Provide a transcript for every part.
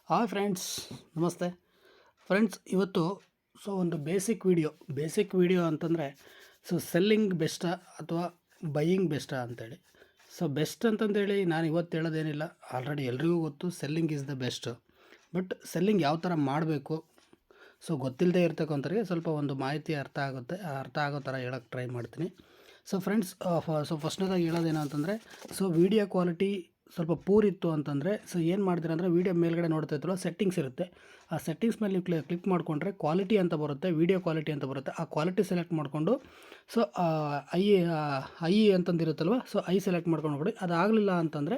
Hi friends, ನಮಸ್ತೆ friends. ಇವತ್ತು ಒಂದು ಬೇಸಿಕ್ ವಿಡಿಯೋ ಅಂತಂದರೆ ಸೆಲ್ಲಿಂಗ್ ಬೆಸ್ಟಾ ಅಥವಾ ಬೈಯಿಂಗ್ ಬೆಸ್ಟಾ ಅಂತೇಳಿ. ಬೆಸ್ಟ್ ಅಂತಂದೇಳಿ ನಾನು ಇವತ್ತು ಹೇಳೋದೇನಿಲ್ಲ, ಆಲ್ರೆಡಿ ಎಲ್ರಿಗೂ ಗೊತ್ತು selling is the best. But selling ಯಾವ ಥರ ಮಾಡಬೇಕು, ಗೊತ್ತಿಲ್ಲದೆ ಇರ್ತಕ್ಕಂಥವ್ರಿಗೆ ಸ್ವಲ್ಪ ಒಂದು ಮಾಹಿತಿ ಅರ್ಥ ಆಗೋ ಥರ ಹೇಳೋಕ್ಕೆ ಟ್ರೈ ಮಾಡ್ತೀನಿ. ಫ್ರೆಂಡ್ಸ್, ಫಸ್ಟ್ನೇದಾಗಿ ಹೇಳೋದೇನು ಅಂತಂದರೆ ವೀಡಿಯೋ ಕ್ವಾಲಿಟಿ ಸ್ವಲ್ಪ ಪೂರ್ ಇತ್ತು ಅಂತಂದರೆ ಏನು ಮಾಡ್ತೀರ ಅಂದರೆ, ವೀಡಿಯೋ ಮೇಲ್ಗಡೆ ನೋಡ್ತಾ ಇರ್ತೀರಲ್ಲ, ಸೆಟ್ಟಿಂಗ್ಸ್ ಇರುತ್ತೆ. ಆ ಸೆಟ್ಟಿಂಗ್ಸ್ ಮೇಲೆ ನೀವು ಕ್ಲಿಕ್ ಮಾಡಿಕೊಂಡ್ರೆ ಕ್ವಾಲಿಟಿ ಅಂತ ಬರುತ್ತೆ, ವೀಡಿಯೋ ಕ್ವಾಲಿಟಿ ಅಂತ ಬರುತ್ತೆ. ಆ ಕ್ವಾಲಿಟಿ ಸೆಲೆಕ್ಟ್ ಮಾಡಿಕೊಂಡು ಐ ಐ ಅಂತಂದಿರುತ್ತಲ್ವ, ಐ ಸೆಲೆಕ್ಟ್ ಮಾಡ್ಕೊಂಡು ಹೋಗಿ. ಅದಾಗಲಿಲ್ಲ ಅಂತಂದರೆ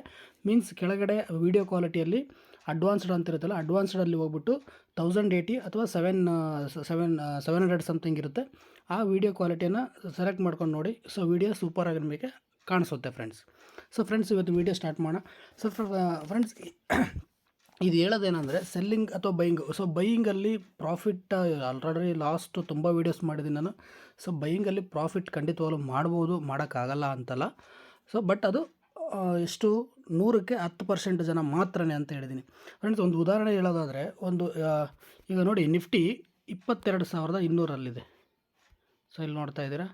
ಮೀನ್ಸ್ ಕೆಳಗಡೆ ವೀಡಿಯೋ ಕ್ವಾಲಿಟಿಯಲ್ಲಿ ಅಡ್ವಾನ್ಸ್ಡ್ ಅಂತಿರುತ್ತಲ್ಲ, ಅಡ್ವಾನ್ಸ್ಡಲ್ಲಿ ಹೋಗ್ಬಿಟ್ಟು 1080 ಅಥವಾ 700 ಸಮಥಿಂಗ್ ಇರುತ್ತೆ. ಆ ವೀಡಿಯೋ ಕ್ವಾಲಿಟಿಯನ್ನು ಸೆಲೆಕ್ಟ್ ಮಾಡ್ಕೊಂಡು ನೋಡಿ. ವೀಡಿಯೋ ಸೂಪರಾಗಿ ನಿಮಗೆ ಕಾಣಿಸುತ್ತೆ ಫ್ರೆಂಡ್ಸ್. ಫ್ರೆಂಡ್ಸ್, ಇವತ್ತು ವೀಡಿಯೋ ಸ್ಟಾರ್ಟ್ ಮಾಡೋಣ. ಫ್ರೆಂಡ್ಸ್, ಇದು ಹೇಳೋದೇನೆಂದರೆ ಸೆಲ್ಲಿಂಗ್ ಅಥವಾ ಬೈಯಿಂಗ್. ಬೈಯಿಂಗಲ್ಲಿ ಪ್ರಾಫಿಟ್ ಆಲ್ರೆಡಿ ಲಾಸ್ಟ್ ತುಂಬ ವೀಡಿಯೋಸ್ ಮಾಡಿದ್ದೀನಿ ನಾನು. ಬೈಯಿಂಗಲ್ಲಿ ಪ್ರಾಫಿಟ್ ಖಂಡಿತವಾಗ್ಲೂ ಮಾಡ್ಬೋದು, ಮಾಡೋಕ್ಕಾಗಲ್ಲ ಅಂತಲ್ಲ. ಬಟ್ ಅದು ಎಷ್ಟು 100ಕ್ಕೆ 10% ಜನ ಮಾತ್ರನೇ ಅಂತ ಹೇಳಿದ್ದೀನಿ ಫ್ರೆಂಡ್ಸ್. ಒಂದು ಉದಾಹರಣೆ ಹೇಳೋದಾದರೆ, ಈಗ ನೋಡಿ, ನಿಫ್ಟಿ 22,200ರಲ್ಲಿದೆ. ಇಲ್ಲಿ ನೋಡ್ತಾ ಇದ್ದೀರಾ,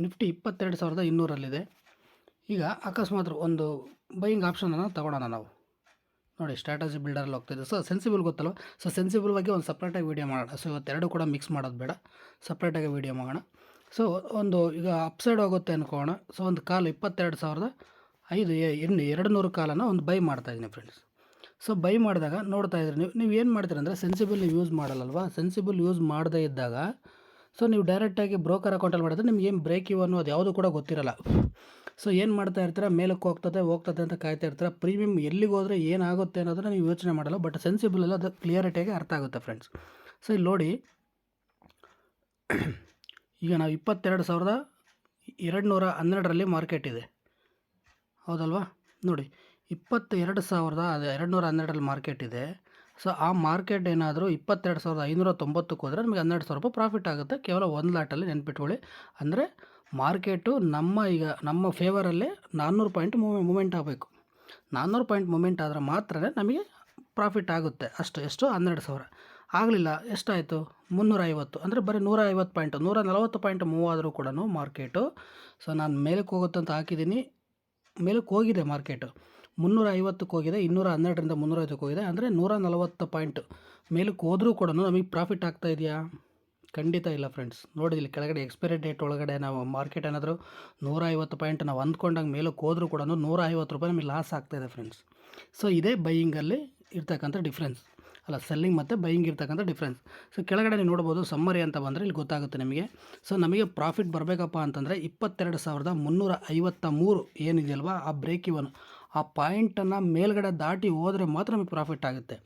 ನಿಫ್ಟಿ 22,200ರಲ್ಲಿದೆ. ಈಗ ಅಕಸ್ಮಾತ್ ಒಂದು ಬೈಯಿಂಗ್ ಆಪ್ಷನನ್ನು ತೊಗೊಳೋಣ ನಾವು. ನೋಡಿ, ಸ್ಟ್ರಾಟಜಿ ಬಿಲ್ಡರಲ್ಲಿ ಹೋಗ್ತಾಯಿದೆ. ಸೆನ್ಸಿಬಲ್ ಗೊತ್ತಲ್ವ. ಸೆನ್ಸಿಬಲ್ ಬಗ್ಗೆ ಒಂದು ಸಪ್ರೇಟಾಗಿ ವೀಡಿಯೋ ಮಾಡೋಣ. ಇವತ್ತೆರಡು ಕೂಡ ಮಿಕ್ಸ್ ಮಾಡೋದು ಬೇಡ, ಸಪ್ರೇಟಾಗಿ ವೀಡಿಯೋ ಮಾಡೋಣ. ಈಗ ಅಪ್ಸೈಡ್ ಹೋಗುತ್ತೆ ಅನ್ಕೋಣ. ಒಂದು ಕಾಲು 22,500 ಕಾಲನ್ನು ಒಂದು ಬೈ ಮಾಡ್ತಾಯಿದ್ದೀನಿ ಫ್ರೆಂಡ್ಸ್. ಬೈ ಮಾಡಿದಾಗ ನೋಡ್ತಾ ಇದ್ರಿ ನೀವು ಏನು ಮಾಡ್ತೀರ ಅಂದರೆ, ಸೆನ್ಸಿಬಲ್ ಯೂಸ್ ಮಾಡಲ್ಲಲ್ವಾ. ಸೆನ್ಸಿಬಲ್ ಯೂಸ್ ಮಾಡದೇ ಇದ್ದಾಗ ನೀವು ಡೈರೆಕ್ಟಾಗಿ ಬ್ರೋಕರ್ ಅಕೌಂಟಲ್ಲಿ ಮಾಡಿದ್ರೆ ನಿಮ್ಗೆ ಏನು ಬ್ರೇಕ್ ಇವನು ಅದು ಯಾವುದು ಕೂಡ ಗೊತ್ತಿರಲ್ಲ. ಏನು ಮಾಡ್ತಾ ಇರ್ತೀರ, ಮೇಲಕ್ಕೆ ಹೋಗ್ತದೆ ಅಂತ ಕಾಯ್ತಾ ಇರ್ತೀರ. ಪ್ರೀಮಿಯಮ್ ಎಲ್ಲಿಗೆ ಹೋದರೆ ಏನಾಗುತ್ತೆ ಅನ್ನೋದನ್ನು ನೀವು ಯೋಚನೆ ಮಾಡಲ್ಲ. ಬಟ್ ಸೆನ್ಸಿಬಲ್ ಎಲ್ಲ ಅದು ಕ್ಲಿಯರಿಟಿಯಾಗಿ ಅರ್ಥ ಆಗುತ್ತೆ ಫ್ರೆಂಡ್ಸ್. ಇಲ್ಲಿ ನೋಡಿ, ಈಗ ನಾವು 22,212ರಲ್ಲಿ ಮಾರ್ಕೆಟ್ ಇದೆ, ಹೌದಲ್ವಾ. ನೋಡಿ, 22,212ರಲ್ಲಿ ಮಾರ್ಕೆಟ್ ಇದೆ. ಆ ಮಾರ್ಕೆಟ್ ಏನಾದರೂ 22,590ಕ್ಕೆ ಹೋದರೆ ನಮಗೆ 12,000 ರೂಪಾಯಿ ಪ್ರಾಫಿಟ್ ಆಗುತ್ತೆ, ಕೇವಲ ಒಂದು ಲಾಟಲ್ಲಿ. ನೆನ್ಪಿಟ್ಕೊಳ್ಳಿ. ಅಂದರೆ ಮಾರ್ಕೆಟು ನಮ್ಮ ಫೇವರಲ್ಲೇ 400 ಪಾಯಿಂಟ್ ಮೂಮೆಂಟ್ ಆಗಬೇಕು. 400 ಪಾಯಿಂಟ್ ಮೂಮೆಂಟ್ ಆದರೆ ಮಾತ್ರ ನಮಗೆ ಪ್ರಾಫಿಟ್ ಆಗುತ್ತೆ. ಎಷ್ಟು 12,000 ಆಗಲಿಲ್ಲ, ಎಷ್ಟಾಯಿತು 350. ಅಂದರೆ ಬರೀ 150 ಪಾಯಿಂಟು, 140 ಪಾಯಿಂಟ್ ಮೂವ್ ಆದರೂ ಕೂಡ ಮಾರ್ಕೆಟು. ನಾನು ಮೇಲಕ್ಕೆ ಹೋಗುತ್ತೆ ಅಂತ ಹಾಕಿದ್ದೀನಿ, ಮೇಲಕ್ಕೆ ಹೋಗಿದೆ ಮಾರ್ಕೆಟು. 350ಕ್ಕೆ ಹೋಗಿದೆ, 212ರಿಂದ 350ಕ್ಕೆ ಹೋಗಿದೆ. ಅಂದರೆ 140 ಪಾಯಿಂಟ್ ಮೇಲಕ್ಕೆ ಹೋದರೂ ಕೂಡ ನಮಗೆ ಪ್ರಾಫಿಟ್ ಆಗ್ತಾ ಇದೆಯಾ? ಖಂಡಿತ ಇಲ್ಲ ಫ್ರೆಂಡ್ಸ್. ನೋಡಿ, ಇಲ್ಲಿ ಕೆಳಗಡೆ ಎಕ್ಸ್ಪೈರಿ ಡೇಟ್ ಒಳಗಡೆ ನಾವು ಮಾರ್ಕೆಟ್ ಏನಾದರೂ 150 ಪಾಯಿಂಟ್ ನಾವು ಅಂದ್ಕೊಂಡಂಗೆ ಮೇಲಕ್ಕೆ ಹೋದರೂ ಕೂಡ 150 ರೂಪಾಯಿ ನಮಗೆ ಲಾಸ್ ಆಗ್ತಾಯಿದೆ ಫ್ರೆಂಡ್ಸ್. ಇದೇ ಬೈಯಿಂಗಲ್ಲಿ ಇರ್ತಕ್ಕಂಥ ಡಿಫ್ರೆನ್ಸ್, ಅಲ್ಲ, ಸೆಲ್ಲಿಂಗ್ ಮತ್ತು ಬೈಯಿಂಗ್ ಇರ್ತಕ್ಕಂಥ ಡಿಫ್ರೆನ್ಸ್. ಕೆಳಗಡೆ ನೀವು ನೋಡ್ಬೋದು, ಸಮ್ಮರಿ ಅಂತ ಬಂದರೆ ಇಲ್ಲಿ ಗೊತ್ತಾಗುತ್ತೆ ನಿಮಗೆ. ನಮಗೆ ಪ್ರಾಫಿಟ್ ಬರಬೇಕಪ್ಪ ಅಂತಂದರೆ 22,353 ಏನಿದೆಯಲ್ವಾ, ಆ ಬ್ರೇಕ್ ಇವನ್, ಆ ಪಾಯಿಂಟನ್ನು ಮೇಲ್ಗಡೆ ದಾಟಿ ಹೋದರೆ ಮಾತ್ರ ನಮಗೆ ಪ್ರಾಫಿಟ್ ಆಗುತ್ತೆ.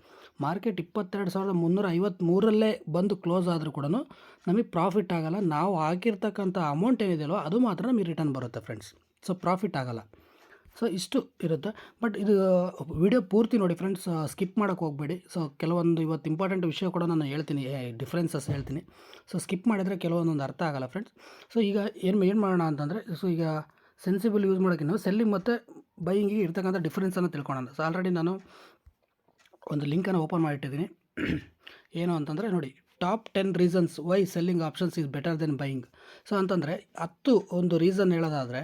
ಮಾರ್ಕೆಟ್ 22,353ರಲ್ಲೇ ಬಂದು ಕ್ಲೋಸ್ ಆದರೂ ಕೂಡ ನಮಗೆ ಪ್ರಾಫಿಟ್ ಆಗೋಲ್ಲ. ನಾವು ಹಾಕಿರ್ತಕ್ಕಂಥ ಅಮೌಂಟ್ ಏನಿದೆಯಲ್ವ ಅದು ಮಾತ್ರ ನಮಗೆ ರಿಟರ್ನ್ ಬರುತ್ತೆ ಫ್ರೆಂಡ್ಸ್. ಪ್ರಾಫಿಟ್ ಆಗೋಲ್ಲ. ಇಷ್ಟು ಇರುತ್ತೆ. ಬಟ್ ಇದು ವಿಡಿಯೋ ಪೂರ್ತಿ ನೋಡಿ ಫ್ರೆಂಡ್ಸ್, ಸ್ಕಿಪ್ ಮಾಡೋಕ್ಕೆ ಹೋಗಬೇಡಿ. ಕೆಲವೊಂದು ಇವತ್ತು ಇಂಪಾರ್ಟೆಂಟ್ ವಿಷಯ ಕೂಡ ನಾನು ಹೇಳ್ತೀನಿ, ಡಿಫ್ರೆನ್ಸಸ್ ಹೇಳ್ತೀನಿ. ಸ್ಕಿಪ್ ಮಾಡಿದರೆ ಕೆಲವೊಂದೊಂದು ಅರ್ಥ ಆಗೋಲ್ಲ ಫ್ರೆಂಡ್ಸ್. ಈಗ ಏನು ಮಾಡೋಣ ಅಂತಂದರೆ, ಈಗ ಸೆನ್ಸಿಬಲ್ ಯೂಸ್ ಮಾಡೋಕ್ಕಿಂತ ಸೆಲ್ಲಿಂಗ್ ಮತ್ತು ಬೈಯಿಂಗಿಗೆ ಇರ್ತಕ್ಕಂಥ ಡಿಫ್ರೆನ್ಸನ್ನು ತಿಳ್ಕೊಳ್ಳೋಣ. ಆಲ್ರೆಡಿ ನಾನು ಒಂದು ಲಿಂಕನ್ನು ಓಪನ್ ಮಾಡಿಟ್ಟಿದ್ದೀನಿ. ಏನು ಅಂತಂದರೆ ನೋಡಿ, top 10 reasons why selling options is better than buying. ಅಂತಂದರೆ 10 ಒಂದು ರೀಸನ್ ಹೇಳೋದಾದರೆ,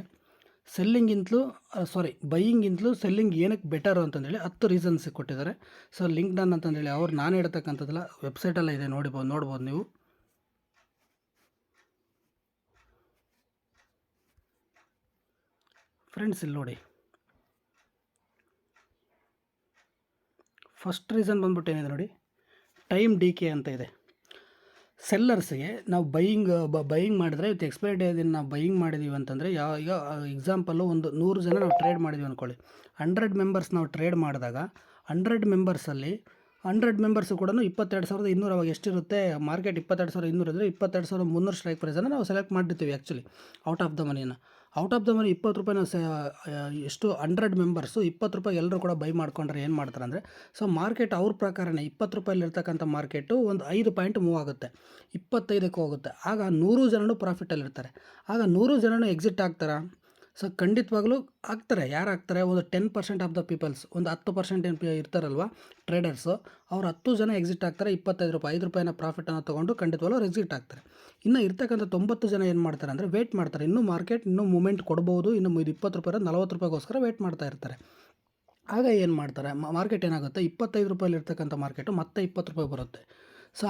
ಬೈಯಿಂಗಿಂತಲೂ ಸೆಲ್ಲಿಂಗ್ ಏನಕ್ಕೆ ಬೆಟರು ಅಂತಂದೇಳಿ 10 ರೀಸನ್ಸ್ ಕೊಟ್ಟಿದ್ದಾರೆ. ಲಿಂಕ್ ಡನ್ ಅಂತಂದೇಳಿ ನಾನು ಹೇಳ್ತಕ್ಕಂಥದ್ದಲ್ಲ, ವೆಬ್ಸೈಟೆಲ್ಲ ಇದೆ, ನೋಡ್ಬೋದು ನೀವು. ಫ್ರೆಂಡ್ಸ್, ಇಲ್ಲಿ ನೋಡಿ, ಫಸ್ಟ್ ರೀಸನ್ ಬಂದ್ಬಿಟ್ಟು ಏನಿದೆ ನೋಡಿ, ಟೈಮ್ ಡಿಕೆ ಅಂತ ಇದೆ. ಸೆಲ್ಲರ್ಸ್ಗೆ ನಾವು ಬೈಯಿಂಗ್ ಮಾಡಿದ್ರೆ, ವಿತ್ ಎಕ್ಸ್ಪೈರಿ ಡೇದಿಂದ ನಾವು ಬೈಯಿಂಗ್ ಮಾಡಿದ್ದೀವಿ ಅಂತಂದರೆ, ಈಗ ಎಕ್ಸಾಂಪಲ್ಲು ಒಂದು 100 ಜನ ನಾವು ಟ್ರೇಡ್ ಮಾಡಿದ್ವಿ ಅಂದ್ಕೊಳ್ಳಿ. 100 ಮೆಂಬರ್ಸ್ ನಾವು ಟ್ರೇಡ್ ಮಾಡಿದಾಗ 100 ಮೆಂಬರ್ಸಲ್ಲಿ 100 ಮೆಂಬರ್ಸು ಕೂಡ 22,200. ಅವಾಗ ಎಷ್ಟಿರುತ್ತೆ ಮಾರ್ಕೆಟ್? 22,200 ಇದ್ದರೆ 22,300 ಸ್ಟ್ರೈಕ್ ಪ್ರೈಸನ್ನು ನಾವು ಸೆಲೆಕ್ಟ್ ಮಾಡಿರ್ತೀವಿ actually, out of the money 20 ರೂಪಾಯಿನ ಎಷ್ಟು 100 ಮೆಂಬರ್ಸು 20 ರೂಪಾಯಿ ಎಲ್ಲರೂ ಕೂಡ ಬೈ ಮಾಡ್ಕೊಂಡ್ರೆ ಏನು ಮಾಡ್ತಾರೆ ಅಂದರೆ, ಮಾರ್ಕೆಟ್ ಅವ್ರ ಪ್ರಕಾರನೇ 20 ರೂಪಾಯಲ್ಲಿರ್ತಕ್ಕಂಥ ಮಾರ್ಕೆಟು ಒಂದು 5 ಪಾಯಿಂಟ್ ಮೂವ್ ಆಗುತ್ತೆ, 25ಕ್ಕೆ ಹೋಗುತ್ತೆ. ಆಗ 100 ಜನರು ಪ್ರಾಫಿಟಲ್ಲಿರ್ತಾರೆ. ಆಗ 100 ಜನನು ಎಕ್ಸಿಟ್ ಆಗ್ತಾರಾ? ಸೊ ಖಂಡಿತವಾಗ್ಲೂ ಆಗ್ತಾರೆ. ಯಾರು ಆಗ್ತಾರೆ? ಒಂದು 10% ಆಫ್ ದ ಪೀಪಲ್ಸ್, ಒಂದು 10% ಏನು ಇರ್ತಾರಲ್ವ ಟ್ರೇಡರ್ಸು, ಅವ್ರು 10 ಜನ ಎಕ್ಸಿಟ್ ಆಗ್ತಾರೆ. ₹25 ₹5 ಪ್ರಾಫಿಟನ್ನು ತೊಗೊಂಡು ಖಂಡಿತವಾಗ್ಲೂ ಅವ್ರು ಎಕ್ಸಿಟ್ ಆಗ್ತಾರೆ. ಇನ್ನು ಇರ್ತಕ್ಕಂಥ 90 ಜನ ಏನು ಮಾಡ್ತಾರೆ ಅಂದರೆ ವೇಟ್ ಮಾಡ್ತಾರೆ. ಇನ್ನೂ ಮಾರ್ಕೆಟ್ ಇನ್ನೂ ಮೂಮೆಂಟ್ ಕೊಡ್ಬೋದು, ಇನ್ನು ಇದು ₹20 ₹40ಗೋಸ್ಕರ ವೇಟ್ ಮಾಡ್ತಾ ಇರ್ತಾರೆ. ಆಗ ಏನು ಮಾಡ್ತಾರೆ, ಮಾರ್ಕೆಟ್ ಏನಾಗುತ್ತೆ, ₹25 ಇರ್ತಕ್ಕಂಥ ಮಾರ್ಕೆಟು ಮತ್ತೆ ₹20 ಬರುತ್ತೆ. ಸೊ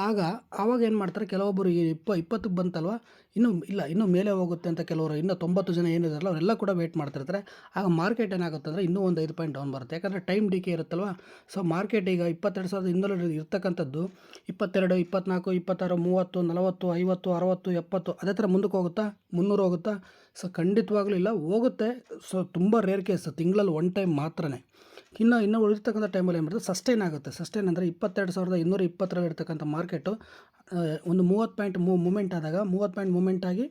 ಆವಾಗ ಏನು ಮಾಡ್ತಾರೆ, ಕೆಲವೊಬ್ಬರು 20ಕ್ಕೆ ಬಂತಲ್ವ, ಇನ್ನೂ ಮೇಲೆ ಹೋಗುತ್ತೆ ಅಂತ ಕೆಲವರು, ಇನ್ನೂ 90 ಜನ ಏನಿದಾರಲ್ಲ ಅವರೆಲ್ಲ ಕೂಡ ವೇಟ್ ಮಾಡ್ತಿರ್ತಾರೆ. ಆಗ ಮಾರ್ಕೆಟ್ ಏನಾಗುತ್ತೆ ಅಂದರೆ ಇನ್ನೂ ಒಂದು 5 ಪಾಯಿಂಟ್ ಡೌನ್ ಬರುತ್ತೆ. ಯಾಕಂದರೆ ಟೈಮ್ ಡಿಕೆ ಇರುತ್ತಲ್ವ. ಸೊ ಮಾರ್ಕೆಟ್ ಈಗ 22,200 ಇರ್ತಕ್ಕಂಥದ್ದು 22, 24, 26, 30, 40, 50, 60, 70 ಅದೇ ಥರ ಮುಂದಕ್ಕೆ ಹೋಗುತ್ತಾ, 300 ಹೋಗುತ್ತಾ? ಸೊ ಖಂಡಿತವಾಗ್ಲೂ ಇಲ್ಲ, ಹೋಗುತ್ತೆ. ಸೊ ತುಂಬ ರೇರ್ ಕೇಸ್, ತಿಂಗಳಲ್ಲಿ 1 ಟೈಮ್ ಮಾತ್ರನೇ. ಇನ್ನು ಉಳಿರ್ತಕ್ಕಂಥ ಟೈಮಲ್ಲಿ ಏನು ಮಾಡ್ತಾರೆ, ಸಸ್ಟೈನ್ ಆಗುತ್ತೆ. ಸಸ್ಟೈನ್ ಅಂದರೆ 22,220 ಇರ್ತಕ್ಕಂಥ ಮಾರ್ಕೆಟು ಒಂದು 30 ಪಾಯಿಂಟ್ ಮೂಮೆಂಟ್ ಆದಾಗ, 30 ಪಾಯಿಂಟ್ ಮೂಮೆಂಟ್ ಆಗಿ